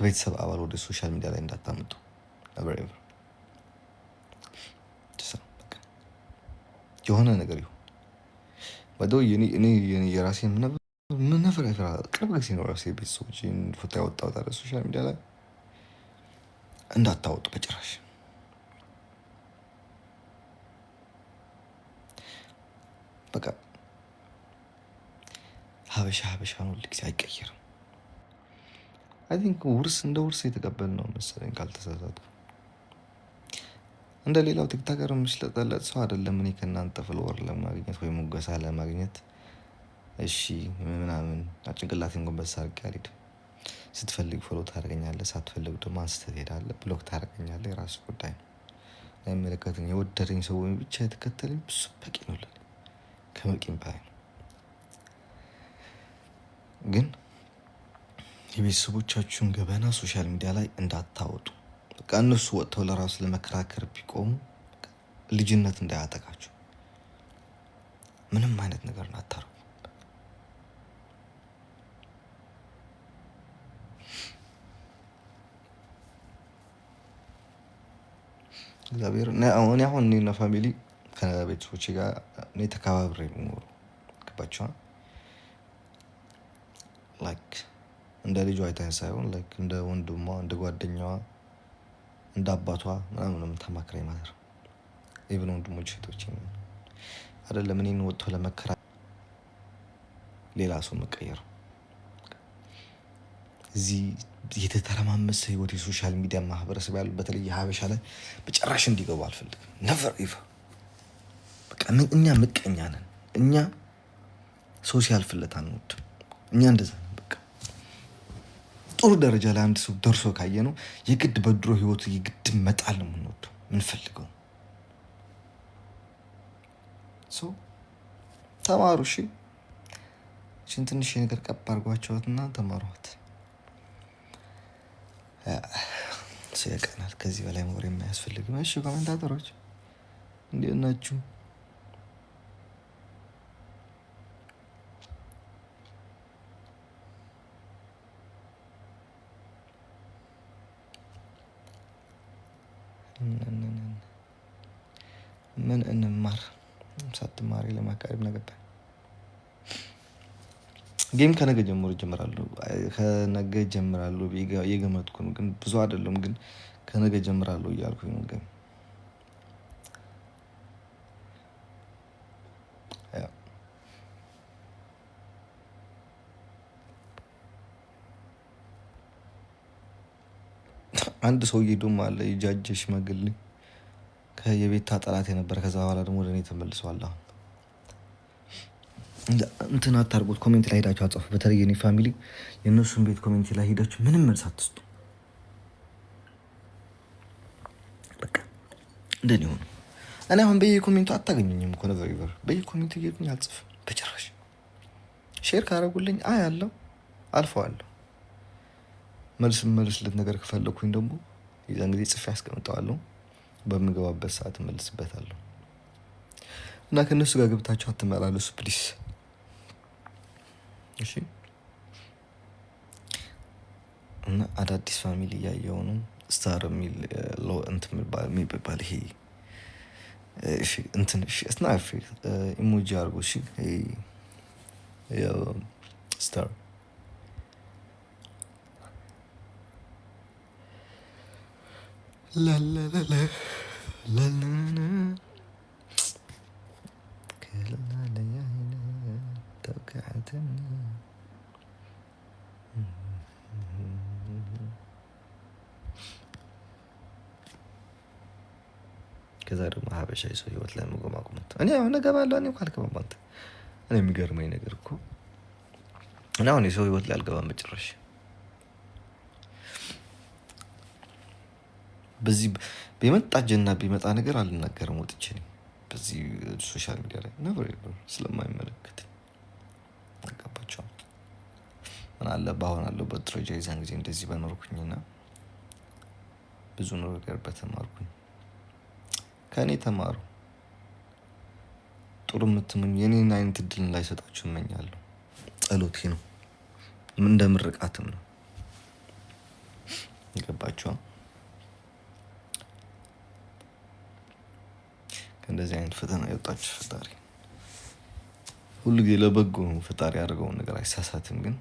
ከቤተሰብ አባል ወደ ሶሻል ሚዲያ ላይ እንዳታመጡ never ever የሆነ ነገር ይሁን ወደው እኔ የራሴ ምን ነበር ቅርብ ጊዜ ነው ራሴ ቤተሰቦቼን ፎቶ ያወጣሁት አለ ሶሻል ሚዲያ ላይ እንዳታወጡ በጭራሽ። በቃ ሀበሻ ነው ልክ አይቀየርም። አይ ቲንክ ውርስ እንደ ውርስ የተቀበልነው መሰለኝ ካልተሳሳትኩ። እንደ ሌላው ቲክቶከር የሚሽለጠለጥ ሰው አይደለም። እኔ ከእናንተ ፍሎወር ለማግኘት ወይ ሙገሳ ለማግኘት እሺ ምናምን ጭንቅላቴን ጎንበስ አድርጌ አልሄድም። ስትፈልግ ፎሎ ታደርገኛለህ፣ ሳትፈልግ ደግሞ አንስተህ ትሄዳለህ፣ ብሎክ ታደርገኛለህ። የራሱ ጉዳይ ነው፣ አይመለከተኝም። የወደደኝ ሰው ብቻ የተከተለኝ እሱ በቂ ነው ለኔ፣ ከበቂም በላይ ነው። ግን የቤተሰቦቻችሁን ገበና ሶሻል ሚዲያ ላይ እንዳታወጡ። በቃ እነሱ ወጥተው ለራሱ ለመከራከር ቢቆሙ ልጅነት እንዳያጠቃችሁ ምንም አይነት ነገር አታርጉ። እግዚአብሔር አሁን እኔና ፋሚሊ ከቤተሰቦቼ ጋር እኔ ተከባብሬ የምኖረው ገባችኋል። ላይክ እንደ ልጇ አይታኝ ሳይሆን ላይክ እንደ ወንድሟ፣ እንደ ጓደኛዋ፣ እንደ አባቷ ምናምን ተማክረኝ ማለት ነው። ኢቭን ወንድሞች እህቶቼ አይደለም እኔን ወጥቶ ለመከራ ሌላ ሰው መቀየር እዚህ የተተረማመሰ ህይወት የሶሻል ሚዲያ ማህበረሰብ ያሉ በተለይ ሀበሻ ላይ በጭራሽ እንዲገቡ አልፈልግም። ነቨር ኢቨር። በቃ እኛ ምቀኛ ነን። እኛ ሰው ሲያልፍለት አንወድም። እኛ እንደዛ ነን። በቃ ጥሩ ደረጃ ላይ አንድ ሰው ደርሶ ካየ ነው የግድ በድሮ ህይወቱ የግድ መጣል ነው የምንወደው የምንፈልገው። ተማሩ። እሺ ትንሽ ነገር ቀብ አድርጓቸውትና ተማሯት። ሲያቀናል ከዚህ በላይ ወሬ የማያስፈልግም። እሺ ኮሜንታተሮች እንዴት ናችሁ? ምን እንማር? ሳትማሪ ለማካሄድ ነገ ጌም ከነገ ጀምሮ ጀምራለሁ። ከነገ ጀምራለሁ እየገመትኩ ነው፣ ግን ብዙ አይደለም። ግን ከነገ ጀምራለሁ እያልኩኝ ነው። ግን አንድ ሰውዬ ደግሞ አለ የጃጀ ሽማግሌ ከየቤት ጠላት የነበረ ከዛ በኋላ ደግሞ ወደ እኔ ተመልሰዋል። አሁን እንትን አታርጉት። ኮሜንት ላይ ሄዳችሁ አጻፉ። በተለይ የኔ ፋሚሊ የእነሱን ቤት ኮሜንት ላይ ሄዳችሁ ምንም መልስ አትስጡ። በቃ እንደኔ ሆኖ እኔ አሁን በየኮሜንቱ አታገኙኝም እኮ ነበር ይበር በየኮሜንቱ እየሄድኩኝ አልጽፍም በጭራሽ። ሼር ካረጉልኝ ያለው አልፈዋለሁ። መልስለት ነገር ከፈለኩኝ ደግሞ የዛን ጊዜ ጽፌ አስቀምጠዋለሁ። በምገባበት ሰዓት መልስበታለሁ። እና ከነሱ ጋር ገብታችሁ አትመላለሱ ፕሊስ። እሺ እና አዳዲስ ፋሚሊ እያየሁ ነው። ስታር የሚል እንትን የሚባል ይሄ እሺ እንትን እሺ ስናይፍ ኢሞጂ አድርጎ እሺ ስታር ላላላላ ላላላ ከዛ ደግሞ ሀበሻ የሰው ህይወት ላይ መጎማቁመት እኔ አሁን እገባለሁ። እኔ ካልገባም አንተ እኔ የሚገርመኝ ነገር እኮ እና አሁን የሰው ህይወት ላይ አልገባም በጭራሽ። በዚህ በመጣ ጀና ቢመጣ ነገር አልናገርም ወጥቼ ነኝ በዚህ ሶሻል ሚዲያ ላይ ነበር ስለማይመለከት አቀባቸው እና አለ ባሁን አለው በድረጃ የዛን ጊዜ እንደዚህ በኖርኩኝና ብዙ ነገር በተማርኩኝ። ከኔ ተማሩ። ጥሩ የምትመኙ የኔን አይነት እድል እንዳይሰጣችሁ እመኛለሁ። ጸሎቴ ነው፣ እንደምርቃትም ነው። ገባችኋ? ከእንደዚህ አይነት ፈተና የወጣችሁ ፈጣሪ ሁሉ ጊዜ ለበጎ ነው። ፈጣሪ ያደርገውን ነገር አይሳሳትም። ግን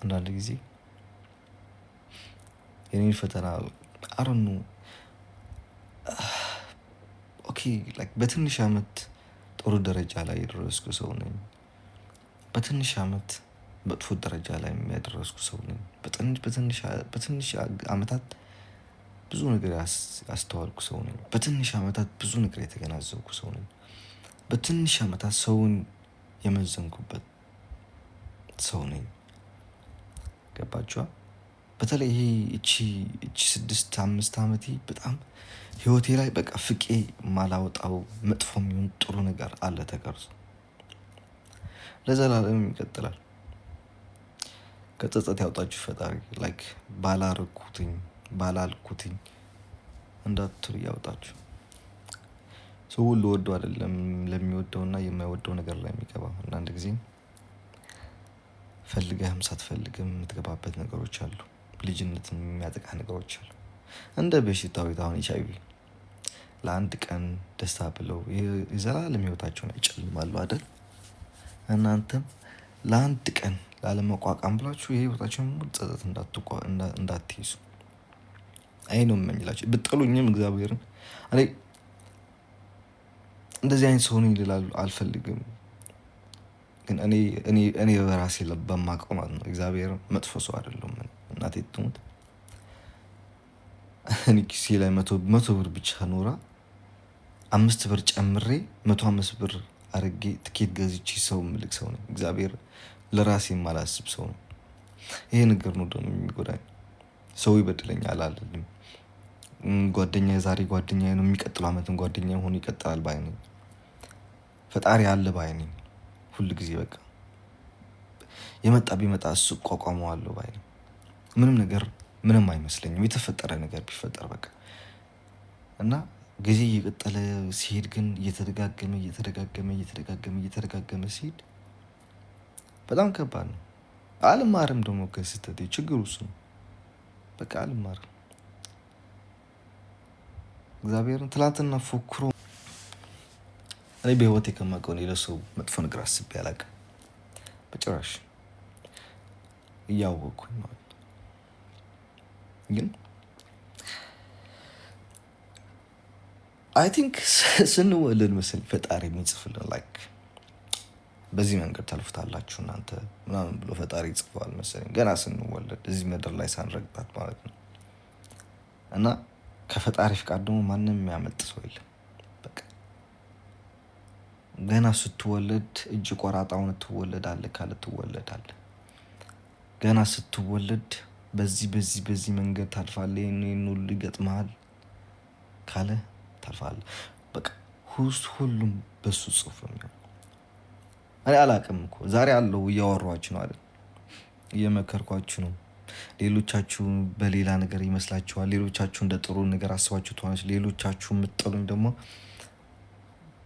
አንዳንድ ጊዜ የኔን ፈተና አሮኑ ኦኬ ላይክ በትንሽ አመት ጥሩ ደረጃ ላይ የደረስኩ ሰው ነኝ። በትንሽ አመት መጥፎ ደረጃ ላይ የሚያደረስኩ ሰው ነኝ። በትንሽ አመታት ብዙ ነገር ያስተዋልኩ ሰው ነኝ። በትንሽ አመታት ብዙ ነገር የተገናዘብኩ ሰው ነኝ። በትንሽ አመታት ሰውን የመዘንኩበት ሰው ነኝ። ገባችኋ? በተለይ ይሄ እቺ 6-5 አመቴ በጣም ህይወቴ ላይ በቃ ፍቄ ማላወጣው መጥፎ የሚሆን ጥሩ ነገር አለ ተቀርጾ ለዘላለም ይቀጥላል። ከጸጸት ያውጣችሁ ፈጣሪ። ላይክ ባላልኩትኝ እንዳትሉ ያውጣችሁ። ሰው ሁሉ ወዶ አይደለም ለሚወደውና የማይወደው ነገር ላይ የሚገባው። አንዳንድ ጊዜ ፈልገህም ሳትፈልግም የምትገባበት ነገሮች አሉ። ልጅነት የሚያጠቃ ነገሮች አሉ። እንደ በሽታው አሁን ኤችአይቪ ለአንድ ቀን ደስታ ብለው የዘላለም ህይወታቸውን ያጨልማሉ አይደል? እናንተም ለአንድ ቀን ላለመቋቋም ብላችሁ የህይወታችሁን ሙሉ ጸጸት እንዳትይዙ። አይ ነው የምመኝላችሁ። ብትጠሉኝም እግዚአብሔርን እኔ እንደዚህ አይነት ሰው ነኝ ልል አልፈልግም። ግን እኔ በራሴ በማውቀው ማለት ነው እግዚአብሔር መጥፎ ሰው አይደለም። እናቴ ትሙት እኔ ኪሴ ላይ 100 ብር ብቻ ኖራ 5 ብር ጨምሬ 105 ብር አርጌ ትኬት ገዝቼ ሰው ምልክ ሰው ነኝ። እግዚአብሔር ለራሴ የማላስብ ሰው ነው። ይሄ ነገር ነው ደግሞ የሚጎዳኝ። ሰው ይበድለኛል አልልም። ጓደኛዬ ዛሬ ጓደኛዬ ነው፣ የሚቀጥለው አመትም ጓደኛዬ ሆኖ ይቀጥላል ባይ ነኝ። ፈጣሪ አለ ባይ ነኝ። ሁሉ ጊዜ በቃ የመጣ ቢመጣ እሱ እቋቋመዋለሁ ባይ ነኝ። ምንም አይመስለኝም የተፈጠረ ነገር ቢፈጠር በቃ እና ጊዜ እየቀጠለ ሲሄድ ግን እየተደጋገመ ሲሄድ በጣም ከባድ ነው። አልማርም ደግሞ ከስህተቴ። ችግሩ እሱ ነው። በቃ አልማርም። እግዚአብሔርን ትላንትና ፎክሮ እኔ በህይወቴ ከማውቀው ሌላ ሰው መጥፎ ነገር አስቤ አላውቅም በጭራሽ። እያወቅኩኝ ማለት ነው። ግን አይ ቲንክ ስንወለድ መሰለኝ ፈጣሪ የሚጽፍልን ላይክ በዚህ መንገድ ታልፉታላችሁ እናንተ ምናምን ብሎ ፈጣሪ ይጽፈዋል መሰለኝ ገና ስንወለድ እዚህ ምድር ላይ ሳንረግጣት ማለት ነው። እና ከፈጣሪ ፍቃድ ደግሞ ማንም የሚያመልጥ ሰው የለም። በቃ ገና ስትወለድ እጅ ቆራጣውን ትወለዳለህ ካለ ትወለዳለህ። ገና ስትወለድ በዚህ መንገድ ታልፋለህ፣ ይሄን ሁሉ ይገጥምሃል ካለ ታልፋለህ። በቃ ሁሉም በሱ ጽሁፍ ነው የሚሆነው። እኔ አላውቅም እኮ ዛሬ አለው እያወራኋችሁ ነው አይደል? እየመከርኳችሁ ነው። ሌሎቻችሁ በሌላ ነገር ይመስላችኋል። ሌሎቻችሁ እንደ ጥሩ ነገር አስባችሁ ትሆናላችሁ። ሌሎቻችሁ የምትጠሉኝ ደግሞ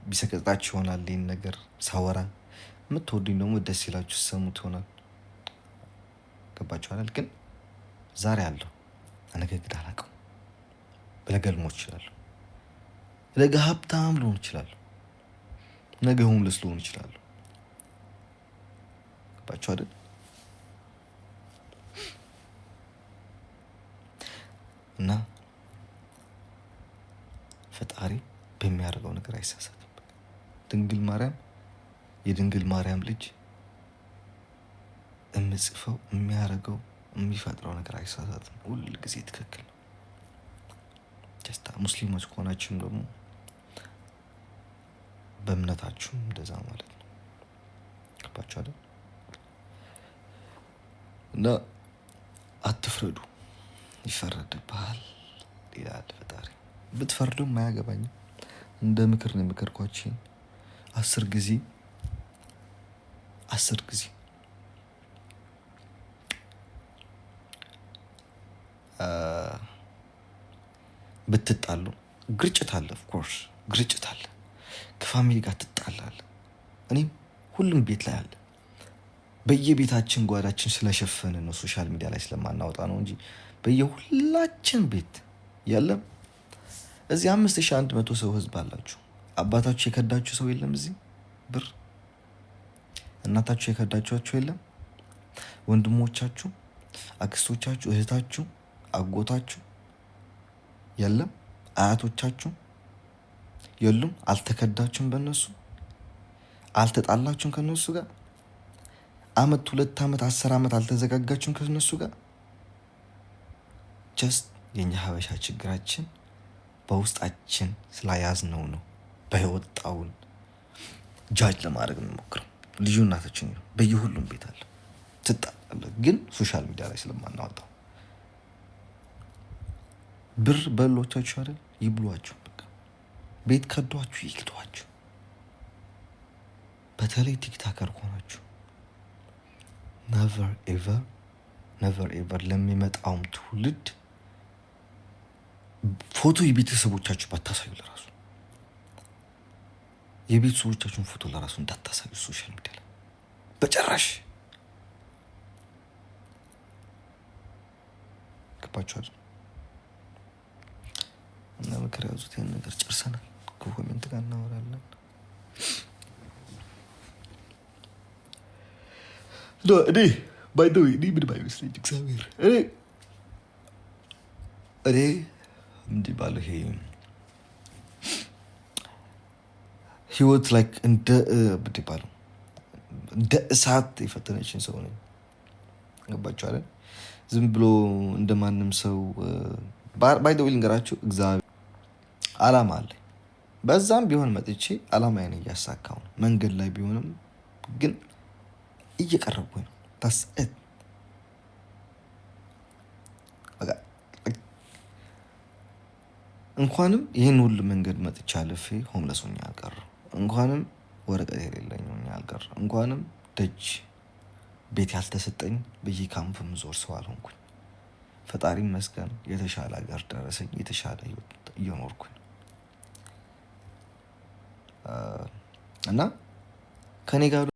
ቢሰቀጣችሁ ይሆናል። ይሄን ነገር ሳወራ የምትወዱኝ ደግሞ ደስ ይላችሁ ሰሙት ይሆናል። ገባችሁ አይደል? ግን ዛሬ አለው ነገ ግን አላውቅም። ነገ ልሞት እችላለሁ። ነገ ሀብታም ልሆን እችላለሁ። ነገ ሆምለስ ልሆን እችላለሁ። ገባችሁ አይደል? እና ፈጣሪ በሚያደርገው ነገር አይሳሳትም። ድንግል ማርያም የድንግል ማርያም ልጅ የምጽፈው የሚያደርገው የሚፈጥረው ነገር አይሳሳትም። ሁል ጊዜ ትክክል ነው። ጀስታ ሙስሊሞች ከሆናችሁም ደግሞ በእምነታችሁም እንደዛ ማለት ነው። ገባችሁ አይደል? እና አትፍረዱ፣ ይፈረድብሃል ይላል ፈጣሪ። ብትፈርዱም አያገባኝም። እንደ ምክር ነው የምከርኳችሁ። 10 ጊዜ ብትጣሉ ግርጭት አለ፣ ኦፍኮርስ ግርጭት አለ። ከፋሚሊ ጋር ትጣላለ። እኔም ሁሉም ቤት ላይ አለ። በየቤታችን ጓዳችን ስለሸፈነ ነው ሶሻል ሚዲያ ላይ ስለማናወጣ ነው እንጂ በየሁላችን ቤት የለም። እዚህ 5100 ሰው ህዝብ አላችሁ። አባታችሁ የከዳችሁ ሰው የለም? እዚህ ብር እናታችሁ የከዳችኋችሁ የለም? ወንድሞቻችሁ፣ አክስቶቻችሁ፣ እህታችሁ፣ አጎታችሁ የለም? አያቶቻችሁ የሉም? አልተከዳችሁም? በእነሱ አልተጣላችሁም? ከነሱ ጋር አመት 2 ዓመት 10 ዓመት አልተዘጋጋችሁም ከነሱ ጋር? ጀስት የኛ ሀበሻ ችግራችን በውስጣችን ስላያዝነው ነው። በህይወጣውን ጃጅ ለማድረግ እንሞክረው። ልዩ እናታችን በየሁሉም ቤት አለ። ትጣላለ፣ ግን ሶሻል ሚዲያ ላይ ስለማናወጣው ብር በሎቻችሁ አይደል? ይብሏችሁ። በቃ ቤት ከዷችሁ ይልጧችሁ። በተለይ ቲክታከር ከሆናችሁ ነቨር ኤቨር ለሚመጣውም ትውልድ ፎቶ የቤተሰቦቻችሁ ባታሳዩ፣ ለራሱ የቤተሰቦቻችሁን ፎቶ ለራሱ እንዳታሳዩ ሶሻል ሚዲያ ላይ በጭራሽ። ገባችኋል? እና ምክር ያዙት። ያን ነገር ጨርሰናል። ከኮሜንት ጋር እናወራለን። እኔ ባይደው እኔ ምን ባይመስለኝ እግዚአብሔር እኔ እንዲህ ባለው ይሄ ህይወት ላይ እንደ እንዲህ ባለው እንደ እሳት የፈተነችን ሰው ነኝ። ገባችሁ አይደል? ዝም ብሎ እንደማንም ሰው ባይደው ልንገራችሁ፣ እግዚአብሔር አላማ አለኝ። በዛም ቢሆን መጥቼ አላማዬን እያሳካው ነው። መንገድ ላይ ቢሆንም ግን እየቀረብኩኝ ነው። ታስእት እንኳንም ይህን ሁሉ መንገድ መጥቻ አልፌ ሆምለስ ሆኜ አልቀረም። እንኳንም ወረቀት የሌለኝ ሆኜ አልቀረም። እንኳንም ደጅ ቤት ያልተሰጠኝ በየካምፕ ምዞር ሰው አልሆንኩኝ። ፈጣሪ ይመስገን የተሻለ ሀገር ደረሰኝ። የተሻለ ህይወት እየኖርኩኝ እና ከኔ ጋር